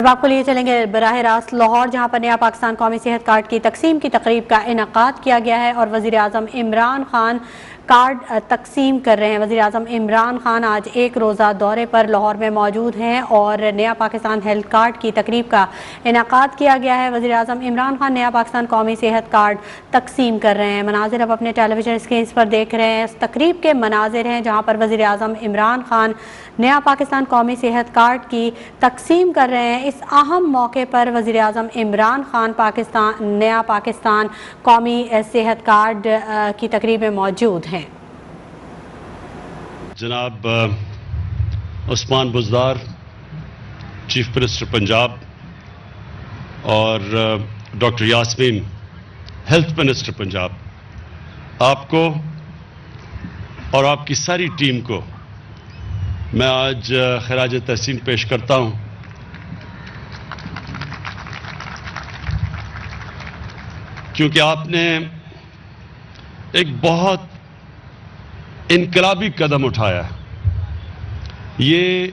اب آپ کو لیے چلیں گے براہ راست لاہور، جہاں پر نیا پاکستان قومی صحت کارڈ کی تقسیم کی تقریب کا انعقاد کیا گیا ہے اور وزیر اعظم عمران خان کارڈ تقسیم کر رہے ہیں۔ وزیر اعظم عمران خان آج ایک روزہ دورے پر لاہور میں موجود ہیں اور نیا پاکستان ہیلتھ کارڈ کی تقریب کا انعقاد کیا گیا ہے۔ وزیر اعظم عمران خان نیا پاکستان قومی صحت کارڈ تقسیم کر رہے ہیں۔ مناظر اب اپنے ٹیلی ویژن اسکرینز پر دیکھ رہے ہیں۔ اس تقریب کے مناظر ہیں جہاں پر وزیر اعظم عمران خان نیا پاکستان قومی صحت کارڈ کی تقسیم کر رہے ہیں۔ اس اہم موقع پر وزیر اعظم عمران خان نیا پاکستان قومی صحت کارڈ کی تقریب میں موجود ہیں۔ جناب عثمان بزدار چیف منسٹر پنجاب اور doctor Yasmin health minister Punjab, آپ کو اور آپ کی ساری ٹیم کو میں آج خراج تحسین پیش کرتا ہوں۔ کیونکہ آپ نے ایک بہت انقلابی قدم اٹھایا ہے۔ یہ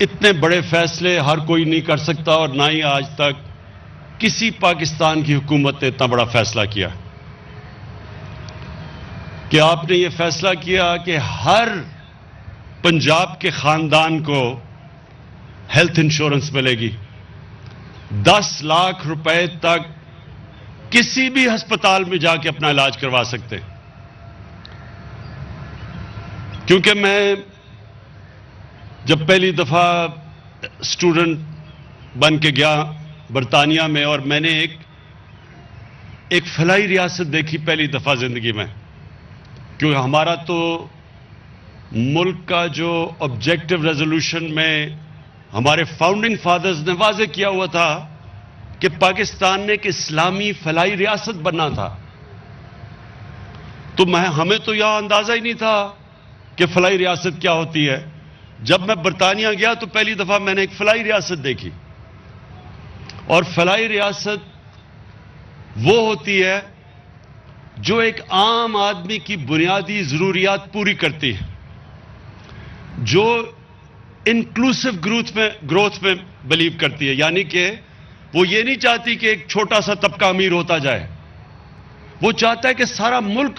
اتنے بڑے فیصلے ہر کوئی نہیں کر سکتا اور نہ ہی آج تک کسی پاکستان کی حکومت نے اتنا بڑا فیصلہ کیا کہ آپ نے یہ فیصلہ کیا کہ ہر پنجاب کے خاندان کو ہیلتھ انشورنس ملے گی۔ 10 لاکھ روپے تک کسی بھی ہسپتال میں جا کے اپنا علاج کروا سکتے ہیں۔ کیونکہ میں جب پہلی دفعہ اسٹوڈنٹ بن کے گیا برطانیہ میں اور میں نے ایک فلاحی ریاست دیکھی پہلی دفعہ زندگی میں، کیونکہ ہمارا تو ملک کا جو آبجیکٹو ریزولوشن میں ہمارے فاؤنڈنگ فادرز نے واضح کیا ہوا تھا کہ پاکستان نے ایک اسلامی فلاحی ریاست بننا تھا، تو ہمیں تو یہاں اندازہ ہی نہیں تھا کہ فلاحی ریاست کیا ہوتی ہے۔ جب میں برطانیہ گیا تو پہلی دفعہ میں نے ایک فلاحی ریاست دیکھی، اور فلاحی ریاست وہ ہوتی ہے جو ایک عام آدمی کی بنیادی ضروریات پوری کرتی ہے، جو انکلوسیو گروتھ میں بلیو کرتی ہے، یعنی کہ وہ یہ نہیں چاہتی کہ ایک چھوٹا سا طبقہ امیر ہوتا جائے، وہ چاہتا ہے کہ سارا ملک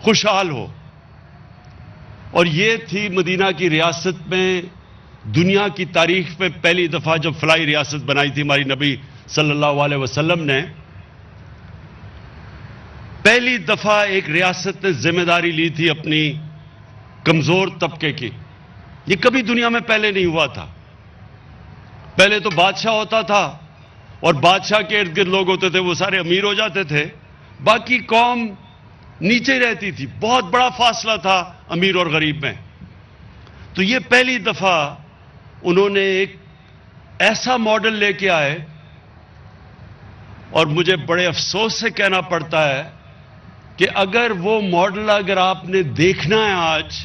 خوشحال ہو۔ اور یہ تھی مدینہ کی ریاست میں دنیا کی تاریخ میں پہلی دفعہ جب فلاحی ریاست بنائی تھی ہماری نبی صلی اللہ علیہ وسلم نے۔ پہلی دفعہ ایک ریاست نے ذمہ داری لی تھی اپنی کمزور طبقے کی۔ یہ کبھی دنیا میں پہلے نہیں ہوا تھا۔ پہلے تو بادشاہ ہوتا تھا اور بادشاہ کے ارد گرد لوگ ہوتے تھے، وہ سارے امیر ہو جاتے تھے، باقی قوم نیچے رہتی تھی۔ بہت بڑا فاصلہ تھا امیر اور غریب میں۔ تو یہ پہلی دفعہ انہوں نے ایک ایسا ماڈل لے کے آئے، اور مجھے بڑے افسوس سے کہنا پڑتا ہے کہ اگر وہ ماڈل اگر آپ نے دیکھنا ہے آج،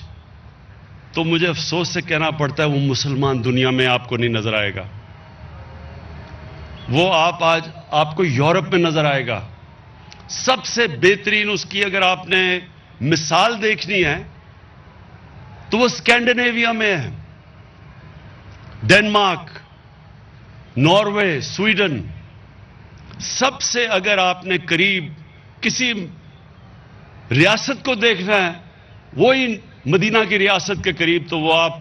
تو مجھے افسوس سے کہنا پڑتا ہے وہ مسلمان دنیا میں آپ کو نہیں نظر آئے گا۔ وہ آج آپ کو یورپ میں نظر آئے گا۔ سب سے بہترین اس کی اگر آپ نے مثال دیکھنی ہے تو وہ اسکینڈینیویا میں ہے، ڈنمارک، ناروے، سویڈن۔ سب سے اگر آپ نے قریب کسی ریاست کو دیکھنا ہے وہی مدینہ کی ریاست کے قریب، تو وہ آپ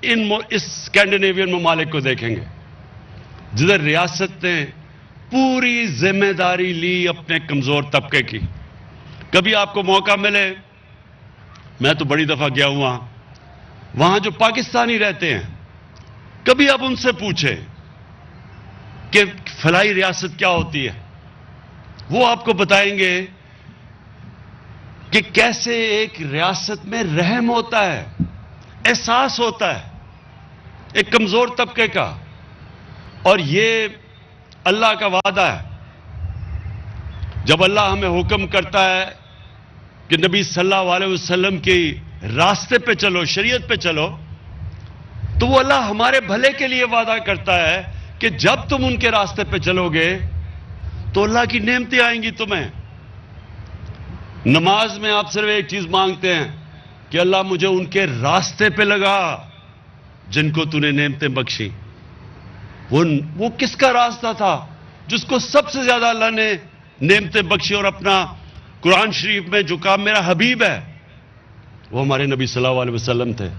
اس اسکینڈینیوین ممالک کو دیکھیں گے جدھر ریاست نے پوری ذمہ داری لی اپنے کمزور طبقے کی۔ کبھی آپ کو موقع ملے، میں تو بڑی دفعہ گیا ہوا وہاں جو پاکستانی رہتے ہیں، کبھی آپ ان سے پوچھیں کہ فلاحی ریاست کیا ہوتی ہے، وہ آپ کو بتائیں گے کہ کیسے ایک ریاست میں رحم ہوتا ہے، احساس ہوتا ہے ایک کمزور طبقے کا۔ اور یہ اللہ کا وعدہ ہے۔ جب اللہ ہمیں حکم کرتا ہے کہ نبی صلی اللہ علیہ وسلم کے راستے پہ چلو، شریعت پہ چلو، تو وہ اللہ ہمارے بھلے کے لیے وعدہ کرتا ہے کہ جب تم ان کے راستے پہ چلو گے تو اللہ کی نعمتیں آئیں گی تمہیں۔ نماز میں آپ صرف ایک چیز مانگتے ہیں کہ اللہ مجھے ان کے راستے پہ لگا جن کو تو نے نعمتیں بخشی۔ وہ کس کا راستہ تھا جس کو سب سے زیادہ اللہ نے نعمتیں بخشی اور اپنا قرآن شریف میں جو کہا میرا حبیب ہے وہ ہمارے نبی صلی اللہ علیہ وسلم تھے.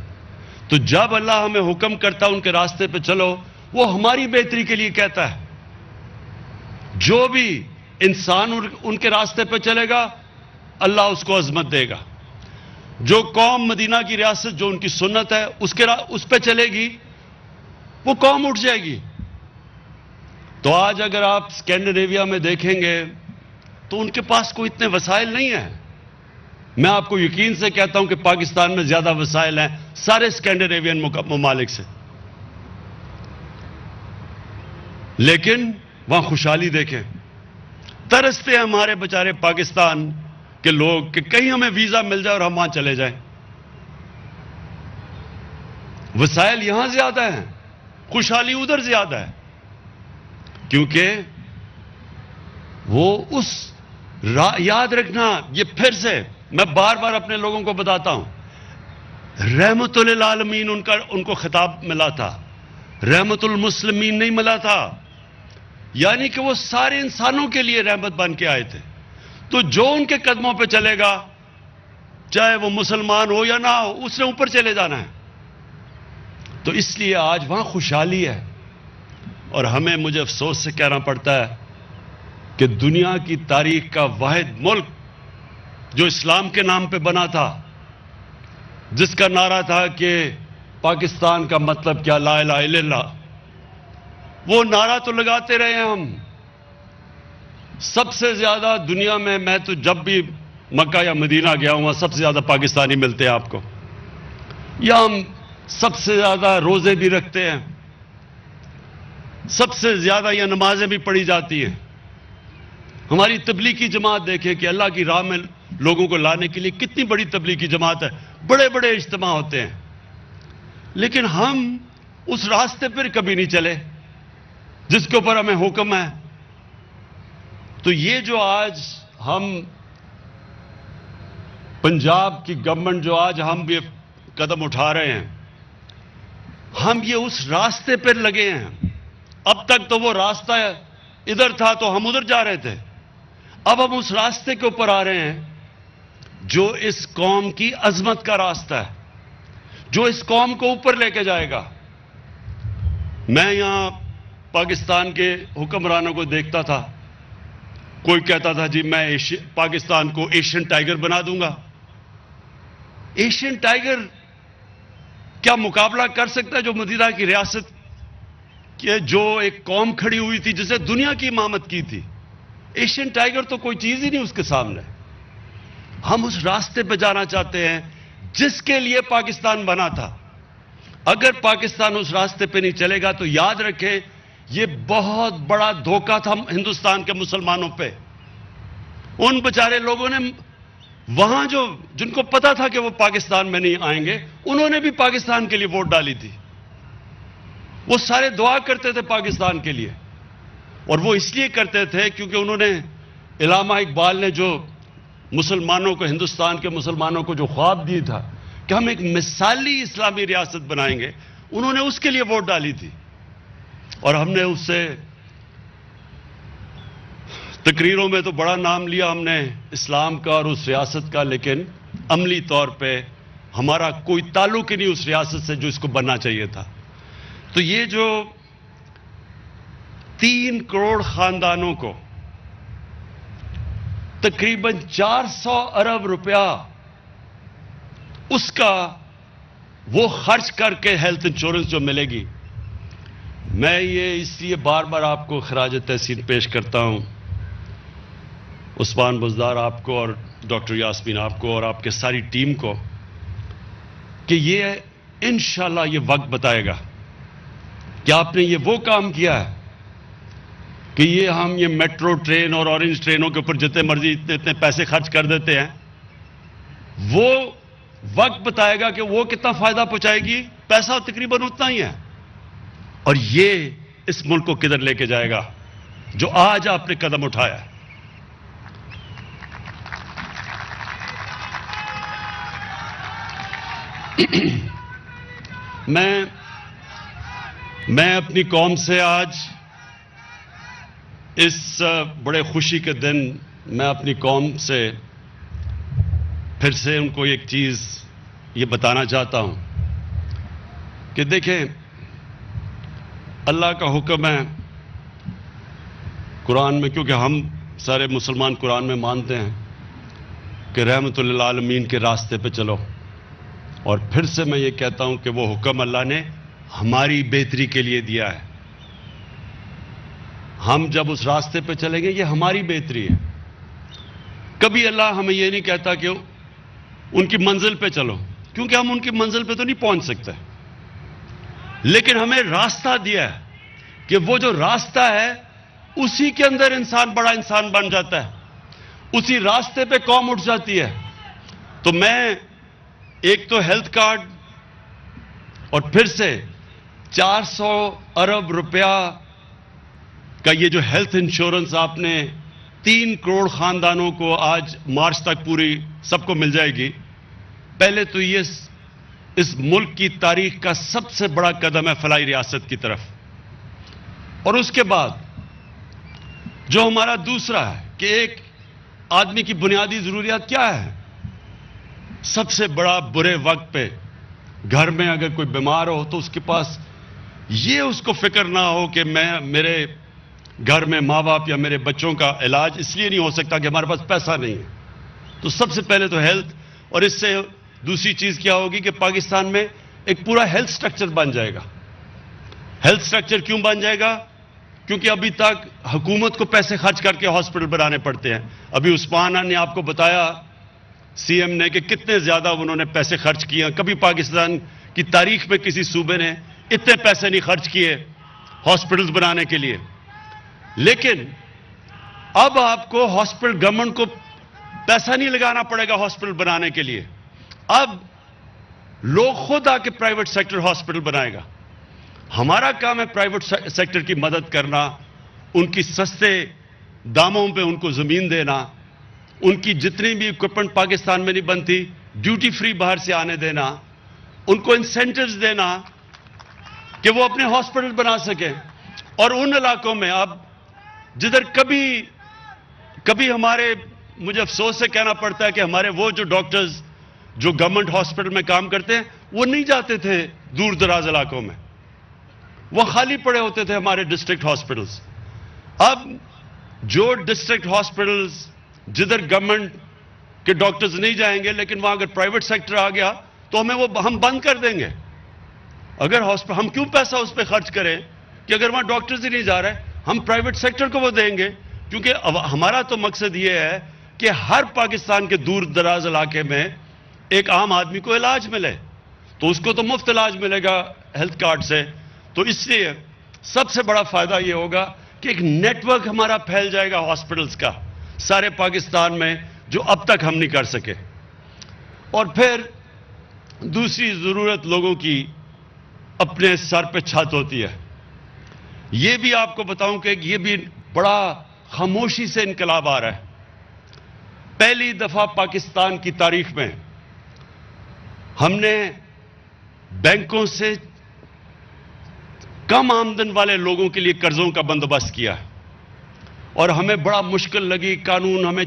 تو جب اللہ ہمیں حکم کرتا ان کے راستے پہ چلو وہ ہماری بہتری کے لیے کہتا ہے. جو بھی انسان ان کے راستے پہ چلے گا اللہ اس کو عظمت دے گا. جو قوم مدینہ کی ریاست جو ان کی سنت ہے اس پہ چلے گی وہ قوم اٹھ جائے گی. تو آج اگر آپ اسکینڈینیویا میں دیکھیں گے تو ان کے پاس کوئی اتنے وسائل نہیں ہیں. میں آپ کو یقین سے کہتا ہوں کہ پاکستان میں زیادہ وسائل ہیں سارے اسکینڈینیوین ممالک سے. لیکن وہاں خوشحالی دیکھیں. ترستے ہیں ہمارے بیچارے پاکستان کے لوگ کہ کہیں ہمیں ویزا مل جائے اور ہم وہاں چلے جائیں. وسائل یہاں زیادہ ہیں خوشحالی ادھر زیادہ ہے کیونکہ وہ یاد رکھنا یہ پھر سے میں بار بار اپنے لوگوں کو بتاتا ہوں رحمت للعالمین ان کو خطاب ملا تھا رحمت المسلمین نہیں ملا تھا. یعنی کہ وہ سارے انسانوں کے لیے رحمت بن کے آئے تھے. تو جو ان کے قدموں پہ چلے گا چاہے وہ مسلمان ہو یا نہ ہو اس نے اوپر چلے جانا ہے. تو اس لیے آج وہاں خوشحالی ہے اور مجھے افسوس سے کہنا پڑتا ہے کہ دنیا کی تاریخ کا واحد ملک جو اسلام کے نام پہ بنا تھا جس کا نعرہ تھا کہ پاکستان کا مطلب کیا لا الہ الا اللہ وہ نعرہ تو لگاتے رہے ہیں ہم. سب سے زیادہ دنیا میں تو جب بھی مکہ یا مدینہ گیا ہوں سب سے زیادہ پاکستانی ملتے ہیں آپ کو. یا ہم سب سے زیادہ روزے بھی رکھتے ہیں سب سے زیادہ یہ نمازیں بھی پڑھی جاتی ہیں. ہماری تبلیغی جماعت دیکھیں کہ اللہ کی راہ میں لوگوں کو لانے کے لیے کتنی بڑی تبلیغی جماعت ہے. بڑے بڑے اجتماع ہوتے ہیں لیکن ہم اس راستے پر کبھی نہیں چلے جس کے اوپر ہمیں حکم ہے. تو یہ جو آج ہم پنجاب کی گورنمنٹ جو آج ہم بھی قدم اٹھا رہے ہیں ہم یہ اس راستے پر لگے ہیں. اب تک تو وہ راستہ ادھر تھا تو ہم ادھر جا رہے تھے. اب ہم اس راستے کے اوپر آ رہے ہیں جو اس قوم کی عظمت کا راستہ ہے جو اس قوم کو اوپر لے کے جائے گا. میں یہاں پاکستان کے حکمرانوں کو دیکھتا تھا کوئی کہتا تھا جی میں پاکستان کو ایشین ٹائیگر بنا دوں گا. ایشین ٹائیگر کیا مقابلہ کر سکتا ہے جو مدینہ کی ریاست کہ جو ایک قوم کھڑی ہوئی تھی جسے دنیا کی امامت کی تھی. ایشین ٹائیگر تو کوئی چیز ہی نہیں اس کے سامنے. ہم اس راستے پہ جانا چاہتے ہیں جس کے لیے پاکستان بنا تھا. اگر پاکستان اس راستے پہ نہیں چلے گا تو یاد رکھیں یہ بہت بڑا دھوکہ تھا ہندوستان کے مسلمانوں پہ. ان بیچارے لوگوں نے وہاں جن کو پتا تھا کہ وہ پاکستان میں نہیں آئیں گے انہوں نے بھی پاکستان کے لیے ووٹ ڈالی تھی. وہ سارے دعا کرتے تھے پاکستان کے لیے اور وہ اس لیے کرتے تھے کیونکہ انہوں نے علامہ اقبال نے جو مسلمانوں کو ہندوستان کے مسلمانوں کو جو خواب دی تھا کہ ہم ایک مثالی اسلامی ریاست بنائیں گے انہوں نے اس کے لیے ووٹ ڈالی تھی. اور ہم نے اس سے تقریروں میں تو بڑا نام لیا ہم نے اسلام کا اور اس ریاست کا لیکن عملی طور پہ ہمارا کوئی تعلق ہی نہیں اس ریاست سے جو اس کو بننا چاہیے تھا. تو یہ جو 3 کروڑ خاندانوں کو تقریباً 400 ارب روپیہ اس کا وہ خرچ کر کے ہیلتھ انشورنس جو ملے گی میں یہ اس لیے بار بار آپ کو خراج تحسین پیش کرتا ہوں عثمان بزدار آپ کو اور ڈاکٹر یاسمین آپ کو اور آپ کے ساری ٹیم کو کہ یہ انشاءاللہ یہ وقت بتائے گا کہ آپ نے یہ وہ کام کیا ہے کہ یہ ہم یہ میٹرو ٹرین اور اورنج ٹرینوں کے اوپر جتنے مرضی اتنے پیسے خرچ کر دیتے ہیں وہ وقت بتائے گا کہ وہ کتنا فائدہ پہنچائے گی. پیسہ تقریباً اتنا ہی ہے اور یہ اس ملک کو کدھر لے کے جائے گا جو آج آپ نے قدم اٹھایا ہے. میں میں اپنی قوم سے آج اس بڑے خوشی کے دن میں اپنی قوم سے پھر سے ان کو ایک چیز یہ بتانا چاہتا ہوں کہ دیکھیں، اللہ کا حکم ہے قرآن میں، کیونکہ ہم سارے مسلمان قرآن میں مانتے ہیں کہ رحمت للعالمین کے راستے پہ چلو، اور پھر سے میں یہ کہتا ہوں کہ وہ حکم اللہ نے ہماری بہتری کے لیے دیا ہے۔ ہم جب اس راستے پہ چلیں گے یہ ہماری بہتری ہے۔ کبھی اللہ ہمیں یہ نہیں کہتا کہ ان کی منزل پہ چلو، کیونکہ ہم ان کی منزل پہ تو نہیں پہنچ سکتے، لیکن ہمیں راستہ دیا ہے کہ وہ جو راستہ ہے اسی کے اندر انسان بڑا انسان بن جاتا ہے، اسی راستے پہ قوم اٹھ جاتی ہے۔ تو میں ایک تو ہیلتھ کارڈ اور پھر سے 400 ارب روپیہ کا یہ جو ہیلتھ انشورنس آپ نے 3 کروڑ خاندانوں کو آج مارچ تک پوری سب کو مل جائے گی، پہلے تو یہ اس ملک کی تاریخ کا سب سے بڑا قدم ہے فلاحی ریاست کی طرف۔ اور اس کے بعد جو ہمارا دوسرا ہے کہ ایک آدمی کی بنیادی ضروریات کیا ہے؟ سب سے بڑا برے وقت پہ گھر میں اگر کوئی بیمار ہو تو اس کے پاس یہ اس کو فکر نہ ہو کہ میرے گھر میں ماں باپ یا میرے بچوں کا علاج اس لیے نہیں ہو سکتا کہ ہمارے پاس پیسہ نہیں ہے۔ تو سب سے پہلے تو ہیلتھ، اور اس سے دوسری چیز کیا ہوگی کہ پاکستان میں ایک پورا ہیلتھ سٹرکچر بن جائے گا۔ ہیلتھ سٹرکچر کیوں بن جائے گا؟ کیونکہ ابھی تک حکومت کو پیسے خرچ کر کے ہاسپٹل بنانے پڑتے ہیں۔ ابھی عثمان نے آپ کو بتایا سی ایم نے کہ کتنے زیادہ انہوں نے پیسے خرچ کیے۔ کبھی پاکستان کی تاریخ میں کسی صوبے نے اتنے پیسے نہیں خرچ کیے ہاسپٹلز بنانے کے لیے۔ لیکن اب آپ کو ہاسپٹل، گورنمنٹ کو پیسہ نہیں لگانا پڑے گا ہاسپٹل بنانے کے لیے، اب لوگ خود آ کے پرائیویٹ سیکٹر ہاسپٹل بنائے گا۔ ہمارا کام ہے پرائیویٹ سیکٹر کی مدد کرنا، ان کی سستے داموں پہ ان کو زمین دینا، ان کی جتنی بھی اکوپمنٹ پاکستان میں نہیں بنتی ڈیوٹی فری باہر سے آنے دینا، ان کو انسینٹیوز دینا کہ وہ اپنے ہاسپٹل بنا سکیں۔ اور ان علاقوں میں اب جدھر کبھی ہمارے، مجھے افسوس سے کہنا پڑتا ہے کہ ہمارے وہ جو ڈاکٹرز جو گورنمنٹ ہاسپٹل میں کام کرتے ہیں وہ نہیں جاتے تھے دور دراز علاقوں میں، وہ خالی پڑے ہوتے تھے ہمارے ڈسٹرکٹ ہاسپٹلز۔ اب جو ڈسٹرکٹ ہاسپٹلز جدھر گورنمنٹ کے ڈاکٹرز نہیں جائیں گے، لیکن وہاں اگر پرائیویٹ سیکٹر آ گیا تو ہم بند کر دیں گے۔ اگر ہم کیوں پیسہ اس پہ خرچ کریں کہ اگر وہاں ڈاکٹرز ہی نہیں جا رہے، ہم پرائیویٹ سیکٹر کو وہ دیں گے، کیونکہ ہمارا تو مقصد یہ ہے کہ ہر پاکستان کے دور دراز علاقے میں ایک عام آدمی کو علاج ملے، تو اس کو تو مفت علاج ملے گا ہیلتھ کارڈ سے۔ تو اس لیے سب سے بڑا فائدہ یہ ہوگا کہ ایک نیٹ ورک ہمارا پھیل جائے گا ہاسپٹلز کا سارے پاکستان میں، جو اب تک ہم نہیں کر سکے۔ اور پھر دوسری ضرورت لوگوں کی اپنے سر پہ چھت ہوتی ہے۔ یہ بھی آپ کو بتاؤں کہ یہ بھی بڑا خاموشی سے انقلاب آ رہا ہے۔ پہلی دفعہ پاکستان کی تاریخ میں ہم نے بینکوں سے کم آمدن والے لوگوں کے لیے قرضوں کا بندوبست کیا، اور ہمیں بڑا مشکل لگی، قانون ہمیں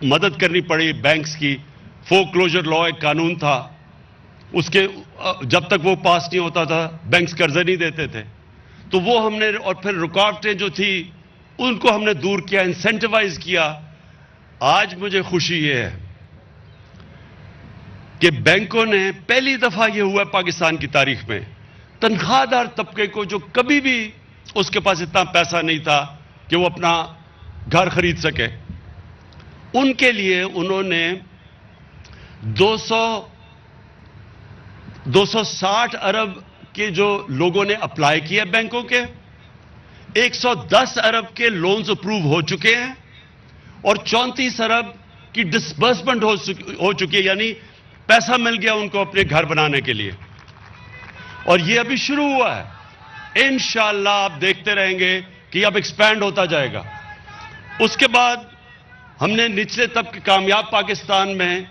مدد کرنی پڑی بینکس کی۔ فور کلوجر لا ایک قانون تھا، اس کے جب تک وہ پاس نہیں ہوتا تھا بینکس قرضے نہیں دیتے تھے، تو وہ ہم نے، اور پھر رکاوٹیں جو تھی ان کو ہم نے دور کیا، انسینٹیوائز کیا۔ آج مجھے خوشی یہ ہے کہ بینکوں نے پہلی دفعہ یہ ہوا پاکستان کی تاریخ میں، تنخواہ دار طبقے کو جو کبھی بھی اس کے پاس اتنا پیسہ نہیں تھا کہ وہ اپنا گھر خرید سکے، ان کے لیے انہوں نے 260 ارب کے جو لوگوں نے اپلائی کیا بینکوں کے، 110 ارب کے لونز اپروو ہو چکے ہیں، اور 34 ارب کی ڈسبرسمنٹ ہو چکی ہے، یعنی پیسہ مل گیا ان کو اپنے گھر بنانے کے لیے۔ اور یہ ابھی شروع ہوا ہے، انشاءاللہ آپ دیکھتے رہیں گے کہ اب ایکسپینڈ ہوتا جائے گا۔ اس کے بعد ہم نے نچلے طبقے، کامیاب پاکستان میں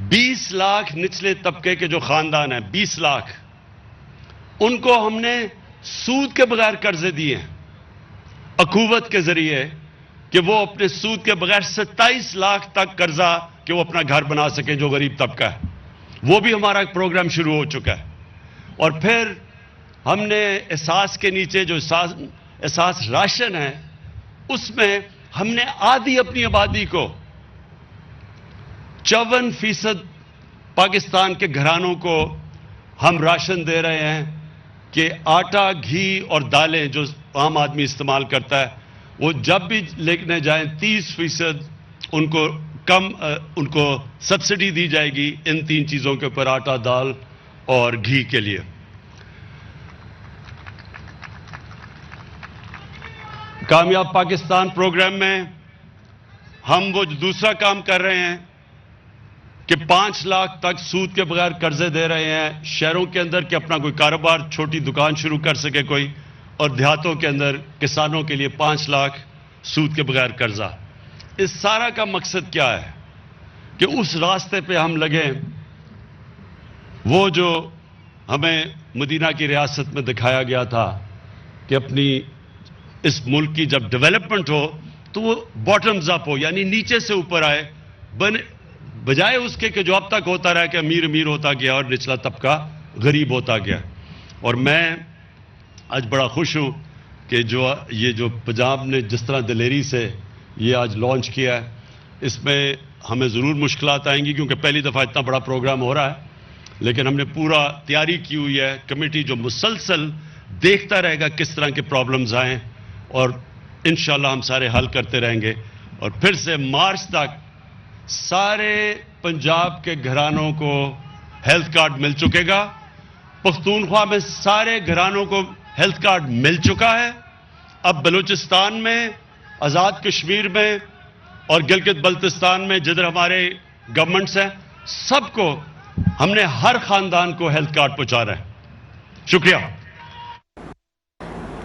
20 لاکھ نچلے طبقے کے جو خاندان ہیں، 20 لاکھ، ان کو ہم نے سود کے بغیر قرضے دیے ہیں اخوت کے ذریعے کہ وہ اپنے سود کے بغیر 27 لاکھ تک قرضہ کہ وہ اپنا گھر بنا سکیں جو غریب طبقہ ہے. وہ بھی ہمارا ایک پروگرام شروع ہو چکا ہے. اور پھر ہم نے احساس کے نیچے جو احساس راشن ہے اس میں ہم نے آدھی اپنی آبادی کو 54% پاکستان کے گھرانوں کو ہم راشن دے رہے ہیں کہ آٹا گھی اور دالیں جو عام آدمی استعمال کرتا ہے وہ جب بھی لینے جائیں 30% ان کو سبسڈی دی جائے گی ان 3 چیزوں کے اوپر آٹا دال اور گھی کے لیے. کامیاب پاکستان پروگرام میں ہم وہ دوسرا کام کر رہے ہیں کہ 5 لاکھ تک سود کے بغیر قرضے دے رہے ہیں شہروں کے اندر کہ اپنا کوئی کاروبار چھوٹی دکان شروع کر سکے کوئی, اور دیہاتوں کے اندر کسانوں کے لیے 5 لاکھ سود کے بغیر قرضہ. اس سارا کا مقصد کیا ہے کہ اس راستے پہ ہم لگیں وہ جو ہمیں مدینہ کی ریاست میں دکھایا گیا تھا کہ اپنی اس ملک کی جب ڈیولپمنٹ ہو تو وہ باٹمز اپ ہو, یعنی نیچے سے اوپر آئے, بجائے اس کے کہ جو اب تک ہوتا رہا کہ امیر امیر ہوتا گیا اور نچلا طبقہ غریب ہوتا گیا. اور میں آج بڑا خوش ہوں کہ یہ جو پنجاب نے جس طرح دلیری سے یہ آج لانچ کیا ہے اس میں ہمیں ضرور مشکلات آئیں گی کیونکہ پہلی دفعہ اتنا بڑا پروگرام ہو رہا ہے, لیکن ہم نے پورا تیاری کی ہوئی ہے. کمیٹی جو مسلسل دیکھتا رہے گا کس طرح کے پرابلمز آئیں اور انشاءاللہ ہم سارے حل کرتے رہیں گے. اور پھر سے مارچ تک سارے پنجاب کے گھرانوں کو ہیلتھ کارڈ مل چکے گا. پختونخوا میں سارے گھرانوں کو ہیلتھ کارڈ مل چکا ہے. اب بلوچستان میں, آزاد کشمیر میں اور گلگت بلتستان میں جدھر ہمارے گورنمنٹس ہیں سب کو ہم نے ہر خاندان کو ہیلتھ کارڈ پہنچا رہے ہیں. شکریہ.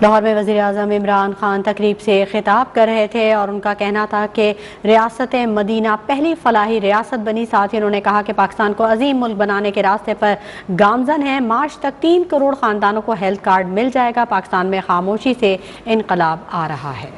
لاہور میں وزیر اعظم عمران خان تقریب سے خطاب کر رہے تھے اور ان کا کہنا تھا کہ ریاست مدینہ پہلی فلاحی ریاست بنی. ساتھ ہی انہوں نے کہا کہ پاکستان کو عظیم ملک بنانے کے راستے پر گامزن ہے. مارچ تک 3 کروڑ خاندانوں کو ہیلتھ کارڈ مل جائے گا. پاکستان میں خاموشی سے انقلاب آ رہا ہے.